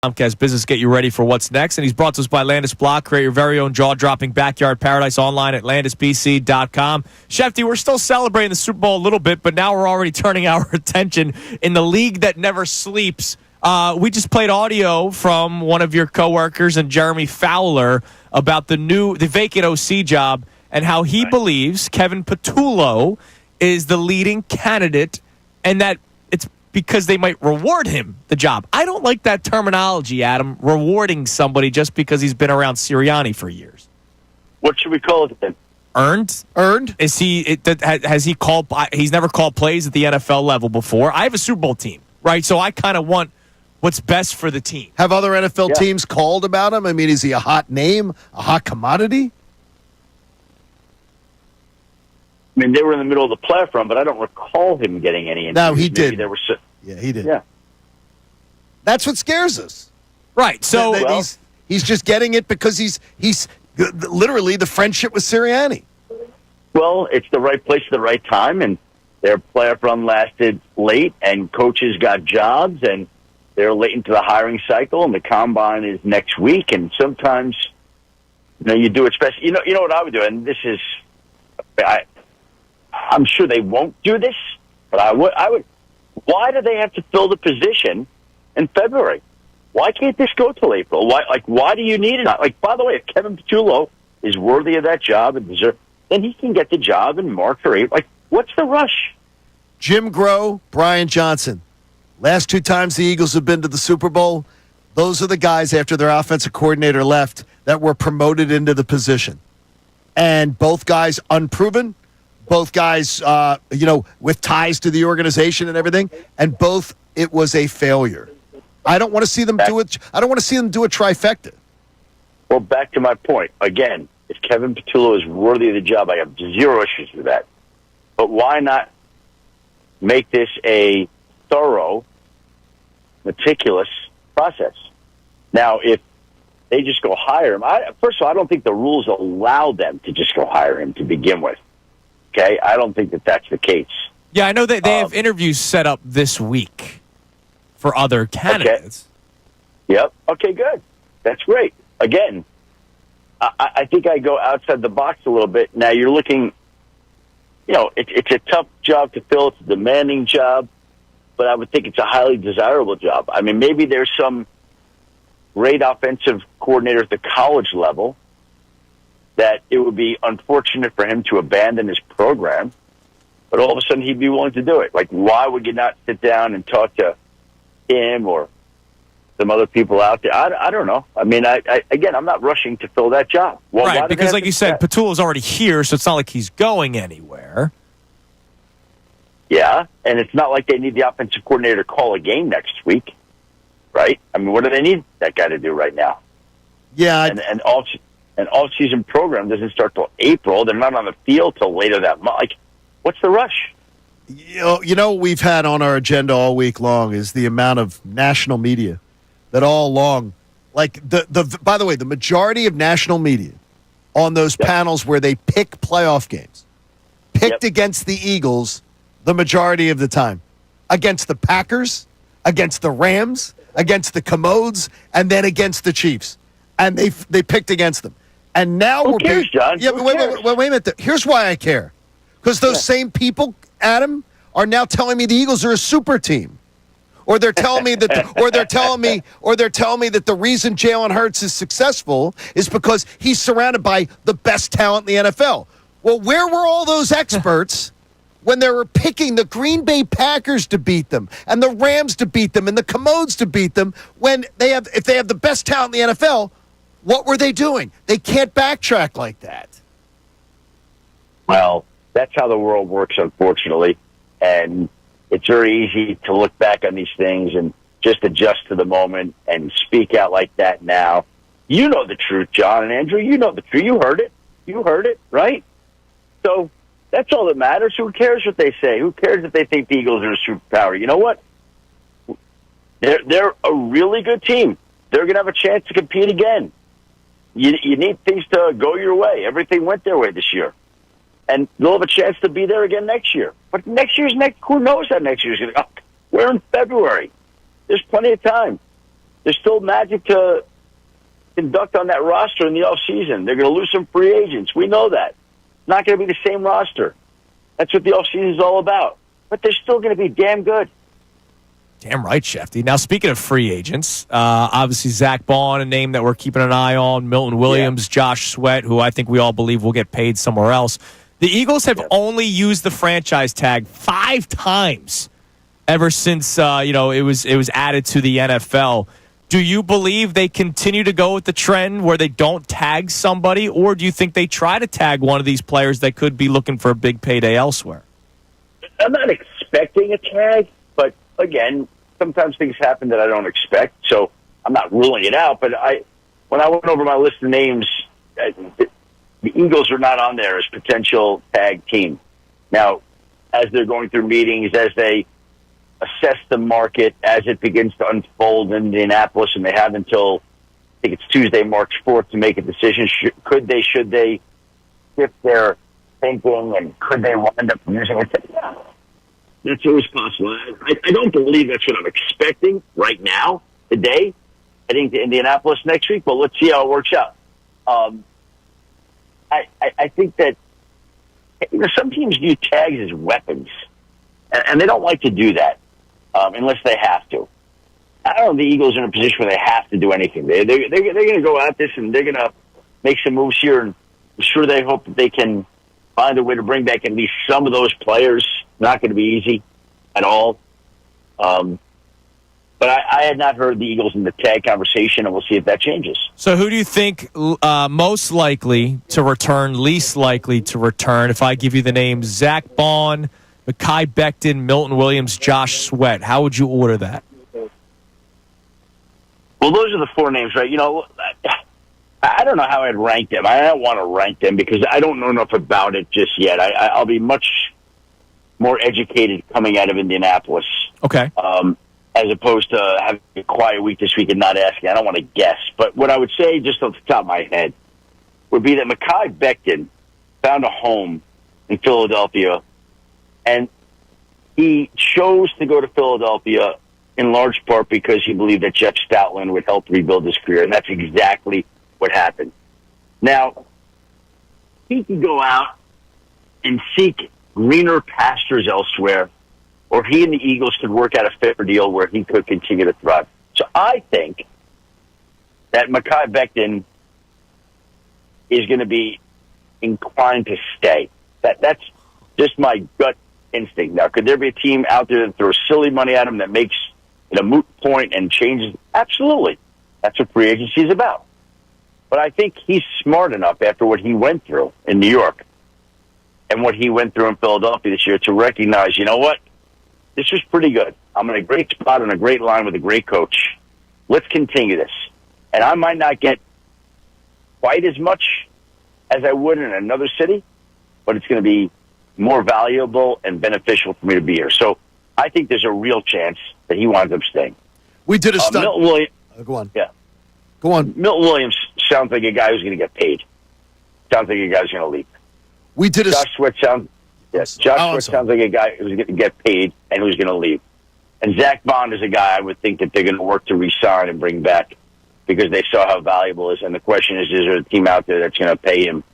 Comcast Business get you ready for what's next. And he's brought to us by Landis Block. Create your very own jaw-dropping backyard paradise online at landispc.com. Shefty, we're still celebrating the Super Bowl a little bit, but now we're already turning our attention in the league that never sleeps. We just played audio from one of your coworkers and Jeremy Fowler about the vacant OC job and how he believes Kevin Patullo is the leading candidate and that it's because they might reward him the job. I don't like that terminology, Adam, rewarding somebody just because he's been around Sirianni for years. What should we call it then? Earned? Is he? Has he called? He's never called plays at the NFL level before. I have a Super Bowl team, right? So I kind of want what's best for the team. Have other NFL teams called about him? I mean, is he a hot name, a hot commodity? I mean, they were in the middle of the playoff run, but I don't recall him getting any interviews. No, he did. Yeah, he did. Yeah. That's what scares us. Right. So he's just getting it because he's literally the friendship with Sirianni. Well, it's the right place at the right time, and their playoff run lasted late, and coaches got jobs, and they're late into the hiring cycle, and the combine is next week, and sometimes you do it special. You know what I would do, and this is I'm sure they won't do this, but I would. Why do they have to fill the position in February? Why can't this go till April? Why do you need it? By the way, if Kevin Patullo is worthy of that job and then he can get the job in March or April. What's the rush? Jim Groh, Brian Johnson. Last two times the Eagles have been to the Super Bowl, those are the guys after their offensive coordinator left that were promoted into the position. And both guys unproven. Both guys, with ties to the organization and everything, and both it was a failure. I don't want to see them do it. I don't want to see them do a trifecta. Well, back to my point again. If Kevin Patullo is worthy of the job, I have zero issues with that. But why not make this a thorough, meticulous process? Now, if they just go hire him, first of all, I don't think the rules allow them to just go hire him to begin with. Okay, I don't think that's the case. Yeah, I know that they have interviews set up this week for other candidates. Okay. Yep. Okay, good. That's great. Again, I think I go outside the box a little bit. Now you're looking, it's a tough job to fill. It's a demanding job, but I would think it's a highly desirable job. I mean, maybe there's some great offensive coordinator at the college level that it would be unfortunate for him to abandon his program, but all of a sudden he'd be willing to do it. Why would you not sit down and talk to him or some other people out there? I don't know. I mean, again, I'm not rushing to fill that job. Well, right, because like you said, Patullo's already here, so it's not like he's going anywhere. Yeah, and it's not like they need the offensive coordinator to call a game next week, right? I mean, what do they need that guy to do right now? Yeah, An all-season program doesn't start till April. They're not on the field till later that month. What's the rush? What we've had on our agenda all week long is the amount of national media that all along, by the way, the majority of national media on those panels where they pick playoff games, picked against the Eagles the majority of the time, against the Packers, against the Rams, against the Commodes, and then against the Chiefs. And they picked against them. And now Who cares, John? Yeah, but wait a minute. Here's why I care. Because those same people, Adam, are now telling me the Eagles are a super team. Or they're telling me that the reason Jalen Hurts is successful is because he's surrounded by the best talent in the NFL. Well, where were all those experts when they were picking the Green Bay Packers to beat them and the Rams to beat them and the Commodes to beat them if they have the best talent in the NFL? What were they doing? They can't backtrack like that. Well, that's how the world works, unfortunately. And it's very easy to look back on these things and just adjust to the moment and speak out like that now. You know the truth, John and Andrew. You know the truth. You heard it, right? So that's all that matters. Who cares what they say? Who cares if they think the Eagles are a superpower? You know what? They're a really good team. They're going to have a chance to compete again. You need things to go your way. Everything went their way this year. And they'll have a chance to be there again next year. But next year's who knows how next year's going to go? We're in February. There's plenty of time. there's still magic to conduct on that roster in the offseason. They're going to lose some free agents. We know that. It's not going to be the same roster. That's what the offseason is all about. But they're still going to be damn good. Damn right, Shefty. Now, speaking of free agents, obviously Zach Bond, a name that we're keeping an eye on, Milton Williams, Josh Sweat, who I think we all believe will get paid somewhere else. The Eagles have only used the franchise tag 5 times ever since it was added to the NFL. Do you believe they continue to go with the trend where they don't tag somebody, or do you think they try to tag one of these players that could be looking for a big payday elsewhere? I'm not expecting a tag, but again, sometimes things happen that I don't expect, so I'm not ruling it out. But when I went over my list of names, the Eagles are not on there as potential tag team. Now, as they're going through meetings, as they assess the market, as it begins to unfold in Indianapolis, and they have until, I think it's Tuesday, March 4th, to make a decision. Should they shift their thinking, and could they wind up using it? Yeah. That's always possible. I don't believe that's what I'm expecting right now, today, heading to Indianapolis next week, but let's see how it works out. I think that some teams view tags as weapons, and they don't like to do that unless they have to. I don't know if the Eagles are in a position where they have to do anything. They're going to go at this, and they're going to make some moves here, and I'm sure they hope that they can find a way to bring back at least some of those players. Not going to be easy at all. But I had not heard the Eagles in the tag conversation, and we'll see if that changes. So who do you think most likely to return, least likely to return? If I give you the names Zach Bond, Mekhi Becton, Milton Williams, Josh Sweat, how would you order that? Well, those are the 4 names, right? I don't know how I'd rank them. I don't want to rank them because I don't know enough about it just yet. I'll be much more educated coming out of Indianapolis. Okay. As opposed to having a quiet week this week and not asking. I don't want to guess. But what I would say, just off the top of my head, would be that Mekhi Becton found a home in Philadelphia, and he chose to go to Philadelphia in large part because he believed that Jeff Stoutland would help rebuild his career, and that's exactly what happened. Now, he could go out and seek greener pastures elsewhere, or he and the Eagles could work out a fair deal where he could continue to thrive. So I think that Mekhi Becton is going to be inclined to stay. That's just my gut instinct. Now, could there be a team out there that throws silly money at him that makes it a moot point and changes? Absolutely. That's what free agency is about. But I think he's smart enough after what he went through in New York and what he went through in Philadelphia this year to recognize, you know what? This was pretty good. I'm in a great spot on a great line with a great coach. Let's continue this. And I might not get quite as much as I would in another city, but it's going to be more valuable and beneficial for me to be here. So I think there's a real chance that he winds up staying. We did a study. Milton Williams, go on. Yeah. Go on. Milton Williams sounds like a guy who's going to get paid. Sounds like a guy who's going to leave. We did a Josh Sweat sounds like a guy who's going to get paid and who's going to leave. And Zach Bond is a guy I would think that they're going to work to re-sign and bring back because they saw how valuable it is. And the question is there a team out there that's going to pay him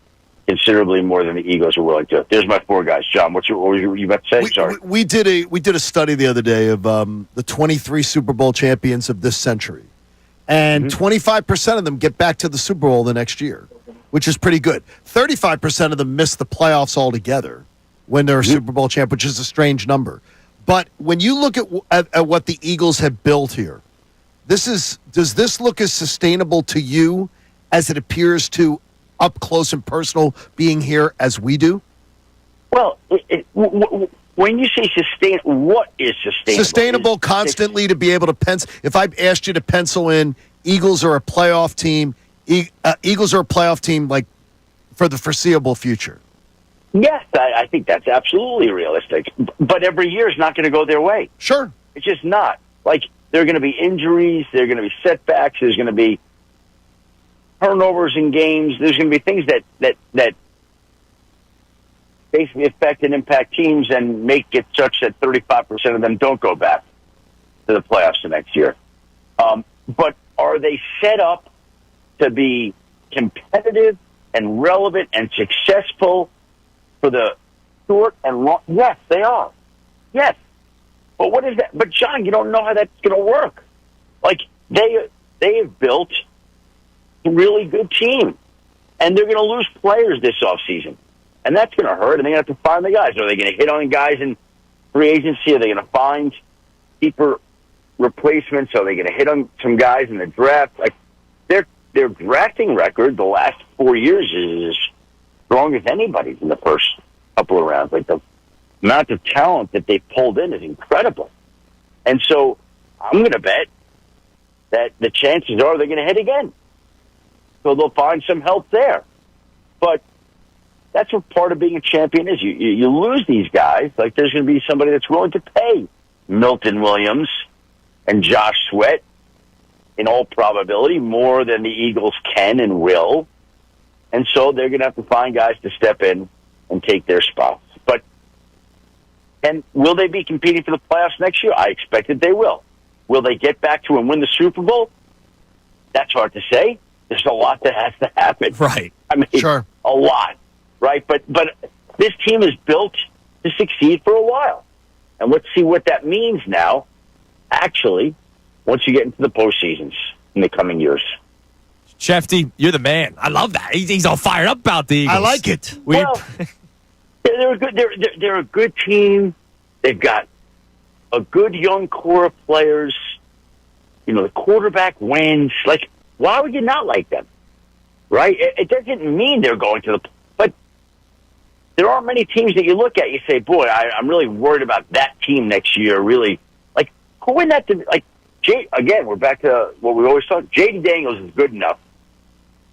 considerably more than the Eagles are willing to? There's my 4 guys. John, what were you about to say? Sorry. We did a study the other day of the 23 Super Bowl champions of this century. And 25% of them get back to the Super Bowl the next year, which is pretty good. 35% of them miss the playoffs altogether when they're a Super Bowl champ, which is a strange number. But when you look at what the Eagles have built here, does this look as sustainable to you as it appears to up close and personal being here as we do? Well, when you say sustain, what is sustainable? Sustainable constantly to be able to pencil. If I asked you to pencil in Eagles are a playoff team, Eagles are a playoff team like for the foreseeable future. Yes, I think that's absolutely realistic. But every year is not going to go their way. Sure. It's just not. Like, there are going to be injuries. There are going to be setbacks. There's going to be turnovers in games. There's going to be things that basically affect and impact teams and make it such that 35% of them don't go back to the playoffs the next year. but are they set up to be competitive and relevant and successful for the short and long? Yes, they are. Yes. But what is that? But, John, you don't know how that's going to work. Like, they have built a really good team, and they're going to lose players this offseason. And that's going to hurt, and they're going to have to find the guys. Are they going to hit on guys in free agency? Are they going to find cheaper replacements? Are they going to hit on some guys in the draft? Like, their drafting record the last 4 years is as strong as anybody's in the first couple of rounds. Like, the amount of talent that they pulled in is incredible. And so I'm going to bet that the chances are they're going to hit again. So they'll find some help there. But that's what part of being a champion is. You lose these guys. Like, there's going to be somebody that's willing to pay Milton Williams and Josh Sweat, in all probability, more than the Eagles can and will. And so they're going to have to find guys to step in and take their spots. But and will they be competing for the playoffs next year? I expect that they will. Will they get back to and win the Super Bowl? That's hard to say. There's a lot that has to happen. Right. I mean, sure. A lot. Right? But this team is built to succeed for a while. And let's see what that means now, actually, once you get into the postseasons in the coming years. Shefty, you're the man. I love that. He's all fired up about the Eagles. I like it. Well, they're a good. They're a good team. They've got a good young core of players. You know, the quarterback wins. Like, why would you not like them? Right? It doesn't mean they're going to the. But there aren't many teams that you look at. You say, boy, I'm really worried about that team next year. Really, like, who in that? Like, again, we're back to what we always talk. J.D. Daniels is good enough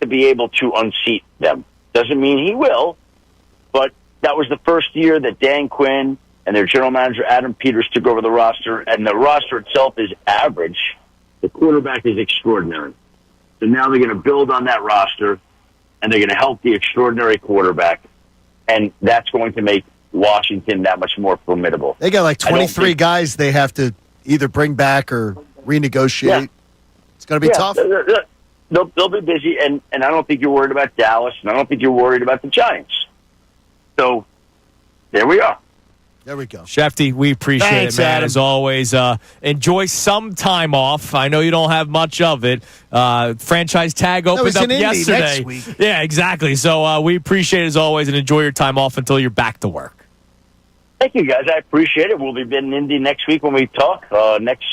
to be able to unseat them. Doesn't mean he will, but that was the first year that Dan Quinn and their general manager Adam Peters took over the roster, and the roster itself is average. The quarterback is extraordinary. So now they're going to build on that roster, and they're going to help the extraordinary quarterback, and that's going to make Washington that much more formidable. They got like 23 guys they have to either bring back or renegotiate. Yeah. It's going to be tough. They'll be busy, and I don't think you're worried about Dallas, and I don't think you're worried about the Giants. So there we are. There we go. Shefty, we appreciate it, man. Adam. As always, enjoy some time off. I know you don't have much of it. Franchise tag opened up yesterday. Next week. Yeah, exactly. So we appreciate it as always, and enjoy your time off until you're back to work. Thank you, guys. I appreciate it. We'll be in Indy next week when we talk. Next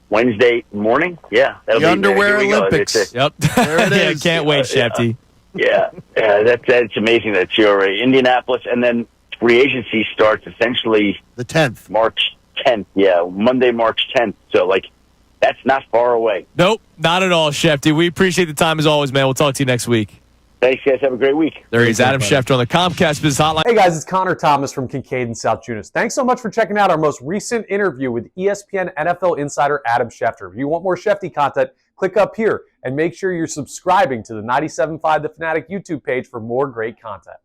Wednesday morning. Yeah. The Underwear Olympics. Yep. There it is. Can't wait, Shefty. Yeah. That's amazing that you're Indianapolis, and then free agency starts essentially the 10th. March 10th. Yeah, Monday, March 10th. So, like, that's not far away. Nope, not at all, Shefty. We appreciate the time as always, man. We'll talk to you next week. Thanks, guys. Have a great week. There he is, Adam Schefter on the Comcast Business Hotline. Hey, guys, it's Connor Thomas from Kincade and Salciunas. Thanks so much for checking out our most recent interview with ESPN NFL insider Adam Schefter. If you want more Shefty content, click up here and make sure you're subscribing to the 97.5 The Fanatic YouTube page for more great content.